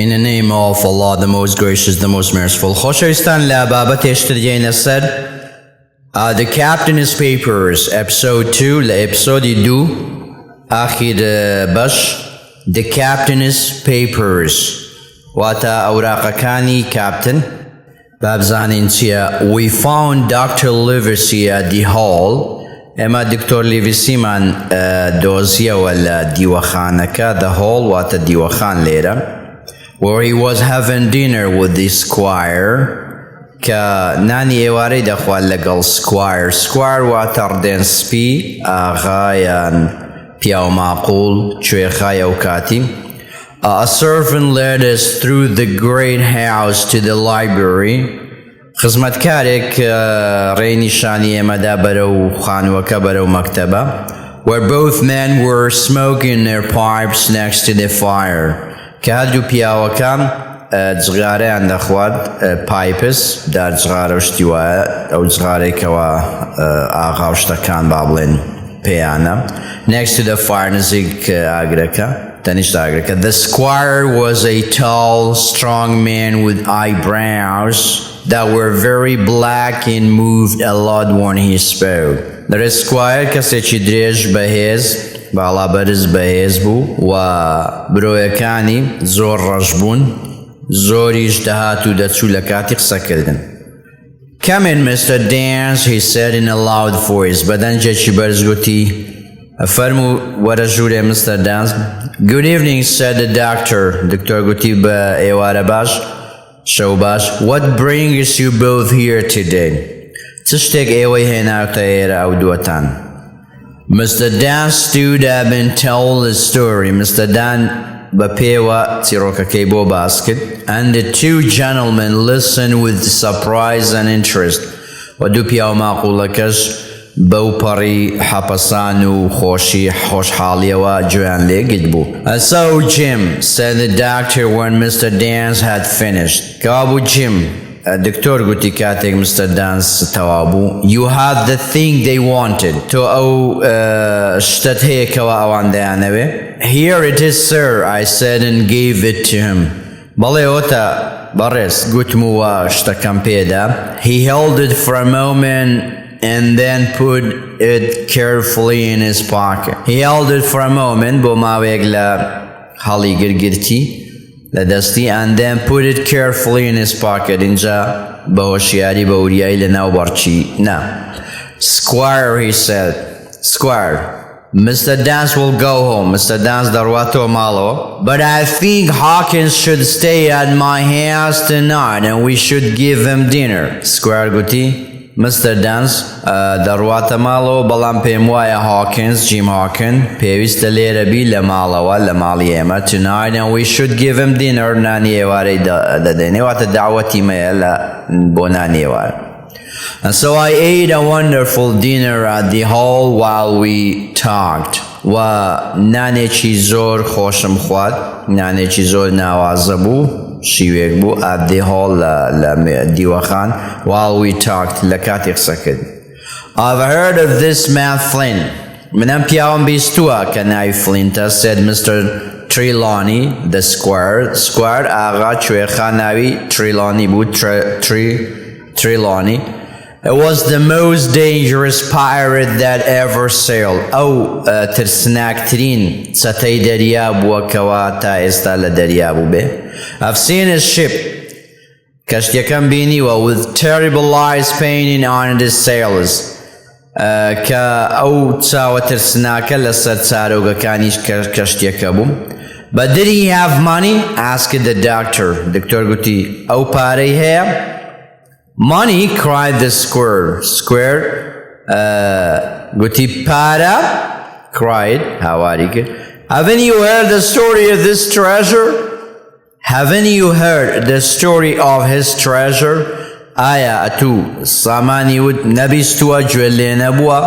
In the name of Allah, the most gracious, the most merciful. خۆشەویستان لە بابەتێشتر دێنە سەر The Captain's Papers, Episode 2, لە ئێپسۆدی 2 ئاخیر بەش The Captain's Papers واتە ئەوراقەکانی کاپتن. بابزانین چییە؟ We found Dr. Livesey at the hall. ئێمە دکتۆر لیڤیسیمان دۆزیەوە لە دیوەخانەکە. The hall واتە دیوەخان لێرە. Where he was having dinner with the squire. کە نانی ئێوارەی دەخوات لەگەڵ squire. Squire واتە ڕدێن سپی، ئاغایان پیاو ماقوڵ، کوێخای ئەو کاتی. A servant led us through the great house to the library. خزمەتکارێک ڕێنیشانی ئێمەدا بەرەو خانووەکە بەرەو مەکتەبە. Where both men were smoking their pipes next to the fire. کە هەردوو پیاوەکان جغارەیان دەخوارد پایپس دار جغارە شتی وایە ئەو جغارێکەوە ئاغا و شتەکان با بڵێن پێیانە. Next to the fire نزیک ئاگرەکە تەنیشت ئاگرەکە. The squire was a tall, strong man with eyebrows that were very black and moved a lot when he spoke. The squire کەسێکی درێژ بەهێز باڵا بەرز بەهێز بوو و برۆیەکانی زۆر ڕەش بوون، زۆریش دەهات و دەچوو لە کاتی قسەکردن. Come in, Mr. Dance, he said in a loud voice. بەدەنجێکی بەرز گوتی فەرموو وەرە ژوورێ Mr. Dance. Good evening, said the doctor. دکتۆر گوتی بە ئێوارە باش، شەو باش. What brings you both here today? چ شتێک ئێوەی هێناوتە ئێرە ئەو دووەتان؟ Mr. Dan stood up and told the story. Mr. Dan بەپێوە چیرۆکەکەی بۆ باس کرد. And the two gentlemen listened with surprise and interest. و دوو پیاو ماقوڵەکەش بەو پەڕی حەپەسان و خۆشحاڵیەوە گوێیان لێگرت بوو. So Jim, said the doctor when Mr. Dance had finished. کەوا بوو Jim. دکتۆر گوتی کاتێک Mr. Dance تەوا بوو. You had the thing they wanted. تۆ ئەو شتت هەیە کەوا ئەوان دەیانەوێ. Here it is, sir, I said and gave it to him. بەڵێ ئۆتە بەڕێز گوتم وە شتەکەم پێدا. He held it for a moment and then put it carefully in his pocket. He held it for a moment بۆ ماوەیەک لە هەڵی گرگرتی لە دەستی and then put it carefully in his pocket. اینجا بە هۆشیاری بە وریایی لە ناو بەڕچی نا. Squire, he said. Squire, Mr. Dance will go home. Mr. Dance دەڕواتەوە ماڵەوە. But I think Hawkins should stay at my house tonight and we should give him dinner. Squire گوتی Mr. Dance دەڕواتە ماڵەوە بەڵام پێم وایە Hawkins, Jim Hawkins پێویستە لێرە بی لە ماڵەوە لە ماڵی ئێمە tonight and we should give him dinner. نانی ئێوارەی دەدەینێ واتە داوەتی مەیە بۆ نانی ئێوارە. And so I ate a wonderful dinner at the hall while we talked. و نانێکی زۆر خۆشم خوارد، نانێکی زۆر ناوازە بوو، شیوێک بوو at the hall لە دیوەخان while we talked لە کاتی قسەکرد. I've heard of this man Flynn. منم پیاوم بیستووە کە ناوی فلینتە, said Mr. Trelawney, the squire. Squire ئاغا کوێخا ناوی Trelawney بوو, Trelawney. It was the most dangerous pirate that ever sailed. ئەو ترسناکترین چەتەی دەریا بووەکەوە تا ئێستا لە دەریا بوو بێ. I've seen his ship. کەشتیەکەم بینیوە with terrible eyes painting on the sails. کە ئەو چاوە ترسناکە لەسەر چارۆگەکانی کەشتیەکە بوو. But did he have money? asked the doctor. دکتۆر گوتی ئەو پارەی هەیە؟ Money, cried the square. Guti para, cried Hawarike. Haven't you heard the story of this treasure? Haven't you heard the story of his treasure? Aya atu samani ud nabistua jwellenabwa.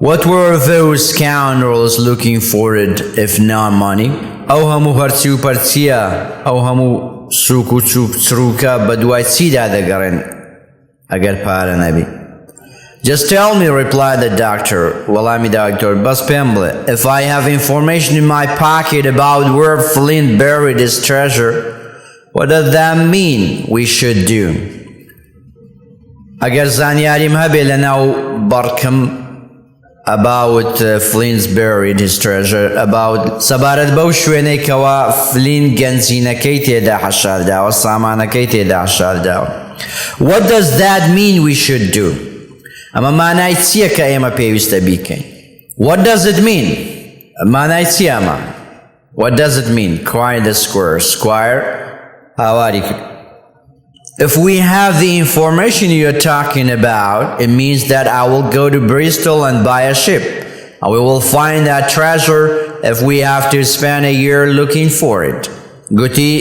What were those scoundrels looking for it if not money? Au hamu hartiu partia, au hamu suku truka badwai sida da garen. Agar para nabi. Just tell me, replied the doctor. Well, I'm a doctor, bas pemble. If I have information in my pocket about where Flynn buried his treasure, What does that mean we should do? ئەگەر زانیاریم هەبێ لەناو بەڕکم about Flynn's buried his treasure, about سەبارەت بەو شوێنەی کەوا فلین گەنجینەکەی تێدا حەشارداوە، سامانەکەی تێدا حەشارداوە. What does that mean we should do? ئەمە مانای چییە کە ئێمە پێویستە بیکەین؟ What does it mean? مانای چییە ئەمە؟ What does it mean? Quiet the square. Squire هاواری کرد. If we have the information you're talking about, it means that I will go to Bristol and buy a ship. And we will find that treasure if we have to spend a year looking for it. Guti,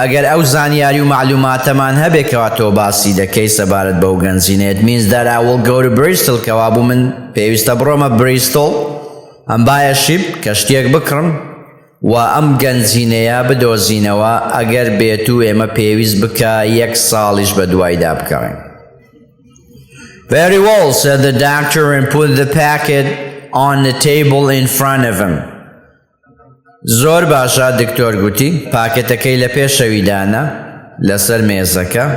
agar ئەو زانیاری و معلوماتەمان هەبێ کەوا تۆ باسی دەکەی سەبارەت بەو گەنجینە, it means that I will go to Bristol کەوا بوو من پێویستە بڕۆمە Bristol and buy a ship کەشتێک بکڕم و ئەم گەنجینەیە بدۆزینەوە ئەگەر بێت و ئێمە پێویست بکە 1 ساڵیش بە دوایدا بکەین. Very well, said the doctor and put the packet on the table in front of him. زۆر باشە دکتۆر گوتی پاکێتەکەی لە پێشەویدانە لەسەر مێزەکە.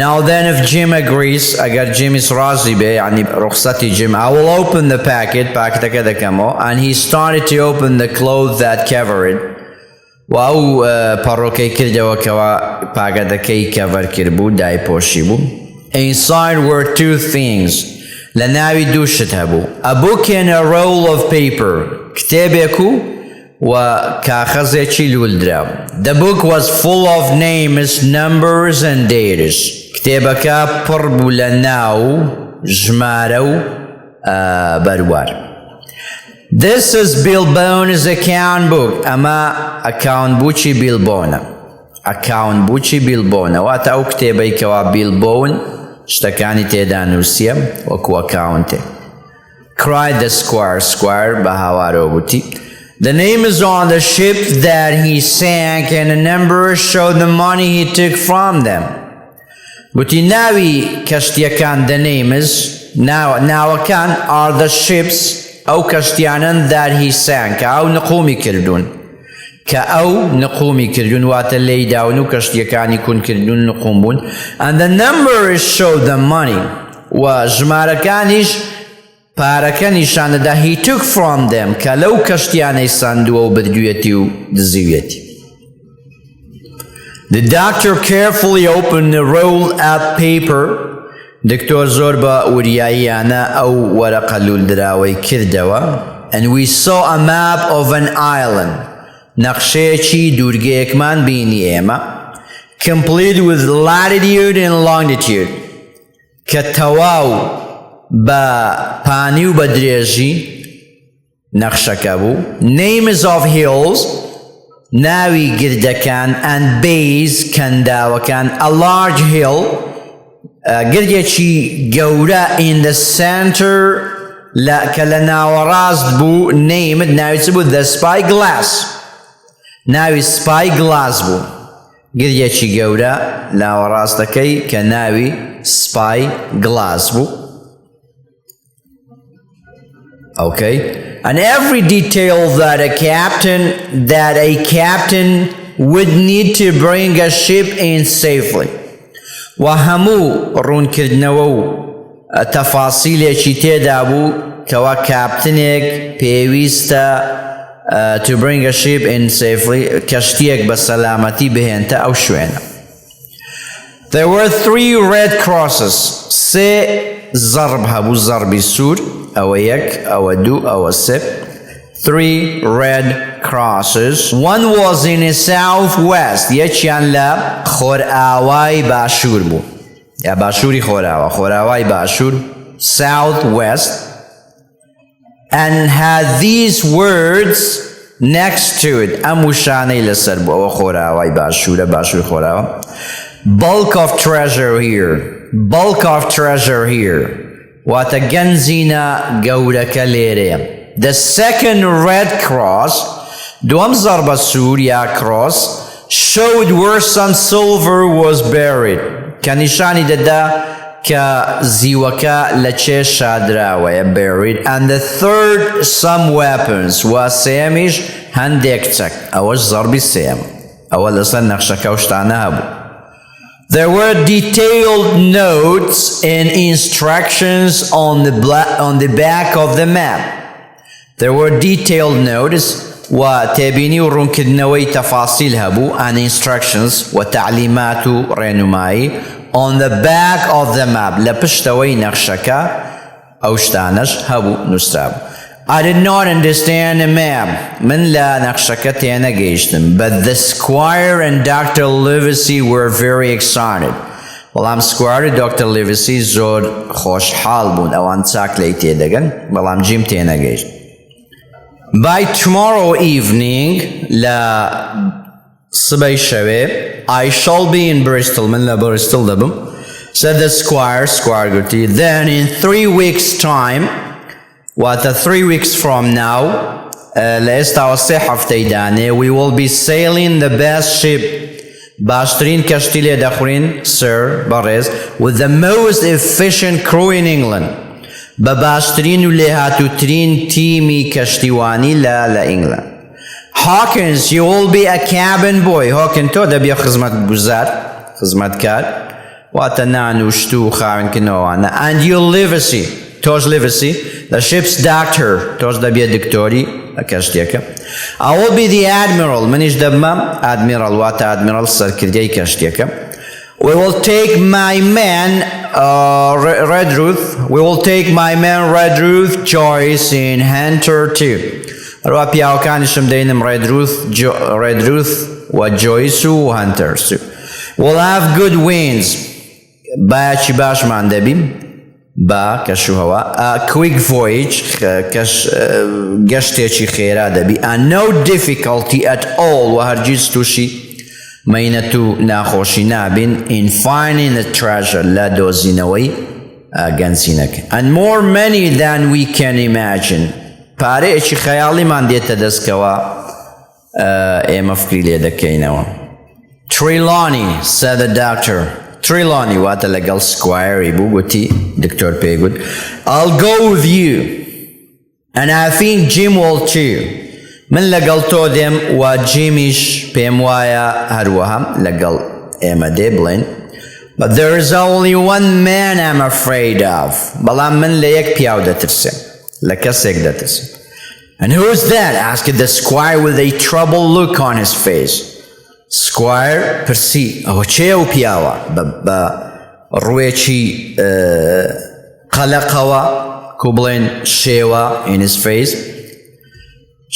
Now then if Jim agrees, ئەگەر جیمیس ڕازی بێ یعنی ڕوخسەتی Jim, I will open the packet, پاکێتەکە دەکەمەوە, and he started to open the clothes that cover it. و ئەو پەڕۆکەی کردەوە کەوا پاکێتەکەی کەڤەر کرد بوو, دایپۆشی بوو. Inside were 2 things. لە ناوی دوو شت هەبوو. A book and a roll of paper. کتێبێک و کاغەزێکی لولدراو. The book was full of names, numbers and dates. کتێبەکە پڕ بوو لە ناو, ژمارە و بەروار. This is Bill Bone's account book. ئەمە account بووکی Bill Bone. account بووکی Bill Bone. واتە ئەو کتێبەی کەوا Bill Bone شتەکانی تێدا نووسیە وەکو account. Cried the squire. Squire بە هاوارەوە گوتی. The name is on the ship that he sank and the numbers show the money he took from them. Guti nawi kashtiyakan, the name is nawakan are the ships au kashtiyanan that he sank au naqumi kirdun ka au naqumi kirdun wata leydawnu kashtiyakani kun kirdun nqumun, and the numbers show the money wa jmarakanish پارەکە نیشانەدا he took from them کە لەو کەشتیانەی ساندووە و بردوویەتی و دزیویەتی. The doctor carefully opened the roll of paper. دکتۆر زۆر بە وریاییانە ئەو وەرەقە لولدراوەی کردەوە. And we saw a map of an island. نەخشەیەکی دوورگەیەکمان بینی ئێمە. Complete with latitude and longitude. کە تەواو بە پانی و بە درێژی نەخشەکە بوو. Names of hills, ناوی گردەکان, and bays, کەنداوەکان. A large hill, گردێکی گەورە in the center کە لە ناوەڕاست بوو. named, ناوی چ بوو؟ the spy glass. ناوی spy glass بوو. گردێکی گەورە ناوەڕاستەکەی کە ناوی spy glass بوو. Okay, and every detail that a captain would need to bring a ship in safely. وهموو روونکردنەوە و تەفاسیلێکی تێدا بوو کەوا کاپتنێک پێویستە to bring a ship in safely, کەشتیەک بە سەلامەتی بهێنتە ئەو شوێنە. There were 3 red crosses. 3 ضرب هەبوو, ضربی سوور, ئەوە 1, ئەوە 2, ئەوە 3. 3 red crosses. One was in the southwest. یەکیان لە خۆرئاوای باشوور بوو. یا باشووری خۆرئاوا, خۆرئاوای باشوور, southwest. And had these words next to it. ئەم وشانەی لەسەر بوو, ئەوە خۆرئاوای باشوورە, باشووری خۆرئاوا. Bulk of treasure here. Bulk of treasure here. واتە گەنجینە گەورەکە لێرەیە. The second red cross, دوام ضربە سوور یا cross, showed where some silver was buried. کە نیشانی دەدا کە زیوەکە لە چێ شادراوەیە, buried. And the third some weapons. و سێمیش هەندێک چەک, ئەوەش ضربی سێم, ئەوە لەسەر نەخشەکە و شتانە هەبوو. There were detailed notes and instructions on the back of the map. There were detailed notes وتابيني روونکردنەوەی تەفاسیل هەبوو and instructions وتعلیمات و ڕێنمایی on the back of the map لە پشتەوەی نەخشەکە ئەو شتانەش هەبوو نووسرابوو. I did not understand the map. من لا نقشەکە تێنەگەیشتم. But the squire and Dr. Livesey were very excited. بەڵام سکوار و Dr. Livesey زۆر خۆشحاڵ بوون. ئەوان چاک لێی تێدەگەن. بەڵام جیم تێنەگەیشت. By tomorrow evening لە سبەی شەوێ I shall be in Bristol. من لە Bristol دەبم. Said the squire. Squire گوتی. Then in 3 weeks' time واتە 3 weeks from now لە ئێستاوە 3 هەفتەی دانێ we will be sailing the best ship باشترین کەشتی لێ دەخورین sir بەڕێز with the most efficient crew in England بە باشترین و لێهاتووترین تیمی کەشتیوانی لە ئینگلند. Hawkins you will be a cabin boy. Hawkins تۆ دەبیە خزمەتگوزار خزمەتکار واتە نان و شت و خاوێنکردنەوەوانە and you Livesey تۆش Livesey the ship's doctor تۆش دەبیە دکتۆری کەشتێکە. I will be the admiral منیش دەبمە admiral واتە admiral سەرکردەی کەشتێکە. We will take my man Redruth we will take my man Redruth Joyce in Hunter too. هەروە پیاوەکانیشم دەینم Redruth و Joyce و Hunter too. We'll have good winds باچی باشمان دەبیم با کەشوهەوە quick voyage گەشتێکی خێرا دەبی and no difficulty at all و هەرگیز تووشی مەینەت و ناخۆشی نابین in finding the treasure لە دۆزینەوەی گەنجینەکە and more money than we can imagine پارەیەکی خەیاڵیمان دێتە دەستکەوە ئێمە فکری لێ دەکەینەوە. Trelawney said the doctor. Trelawney واتە لەگەڵ سکوایری بوو گوتی دکتۆر پێی گوت I'll go with you and I think Jim will too. من لەگەڵ تۆ دێم و جیمیش پێم وایە هەروەها لەگەڵ ئێمە دێ بڵێن but there is only one man I'm afraid of. بەڵام من لە یەک پیاو دەترسێم لە کەسێک دەترسێم. And who's that? asked the squire with a troubled look on his face. Squire پرسی ئەوە چێ و پیاوە بە ڕوێکی قەلەقەوە کو بڵێن شێوە in his face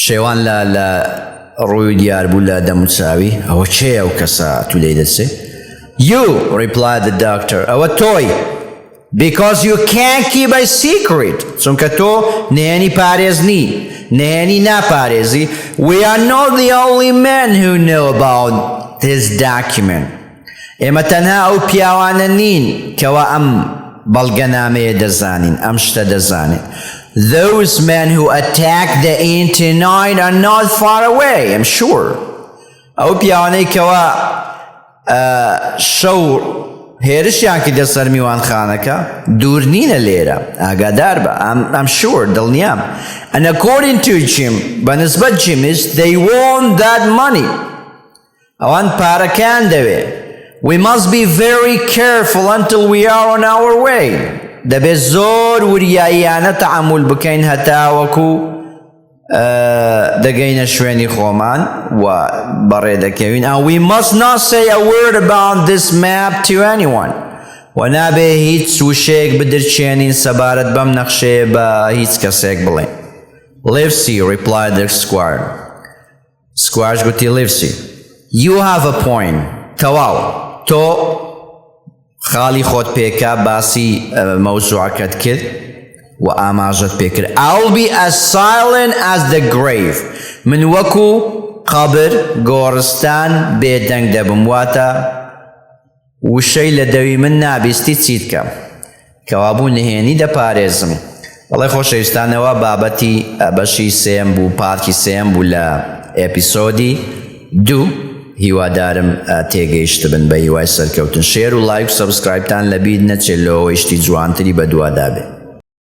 شێوان لە ڕووی دیار بوو لە دەموچاوی ئەوە چێ ئەو کەسە تو لێی دەچێ You replied the doctor ئەوە تۆی because you can't keep a secret چونکە تۆ نهێنی پارێزنی نهێنی ناپارێزی we are not the only men who know about this document. ئێمە تەنها ئەو پیاوانە نین کەوا ئەم بەڵگەنامەیە دەزانین ئەم شتە دەزانین. Those men who attacked the inn tonight are not far away, I'm sure. ئەو پیاوانەی کەوا شەو هێرشیان کردە سەر میوانخانەکە دوور نینە لێرە ئاگادار بە I'm sure دڵنیام. And according to Jim بەنسبەت جیمیش they want that money. ئەوان پارەکان دەوێ. We must be very careful until we are on our way. دەبێت زۆر وریاییانە تەعامل بکەین هەتاوەکو دەگەینە شوێنی خۆمان و بەڕێ دەکەوین. And we must not say a word about this map to anyone. و نابێ هیچ وشەیەک بدرچێنین سەبارەت بەم نەخشەیە بە هیچ کەسێک بڵێن. Livesey replied the squire. Squire گوتی Livesey. You have a point. تەواو تۆ خاڵی خۆت پێکا باسی مەوزوعەکەت کرد و ئاماژەت پێکرد. I'll be as silent as the grave. من وەکو قەبر گۆڕستان بێدەنگ دەبم واتە وشەی لە دەوی من نابیستی چیت کەم کەوابوو نهێنی دەپارێزم. بەڵێ خۆشەویستانەوە بابەتی بەشی سێم بوو پارتی سێم بوو لە ئێپیسۆدی 2 هیوادارم تێگەیشت بن بە هیوای سەرکەوتن شێر و لایک و سەبسکرایبتان لەبیر نەچێت لەوەی شتی جوانتری بە دووادا بێت.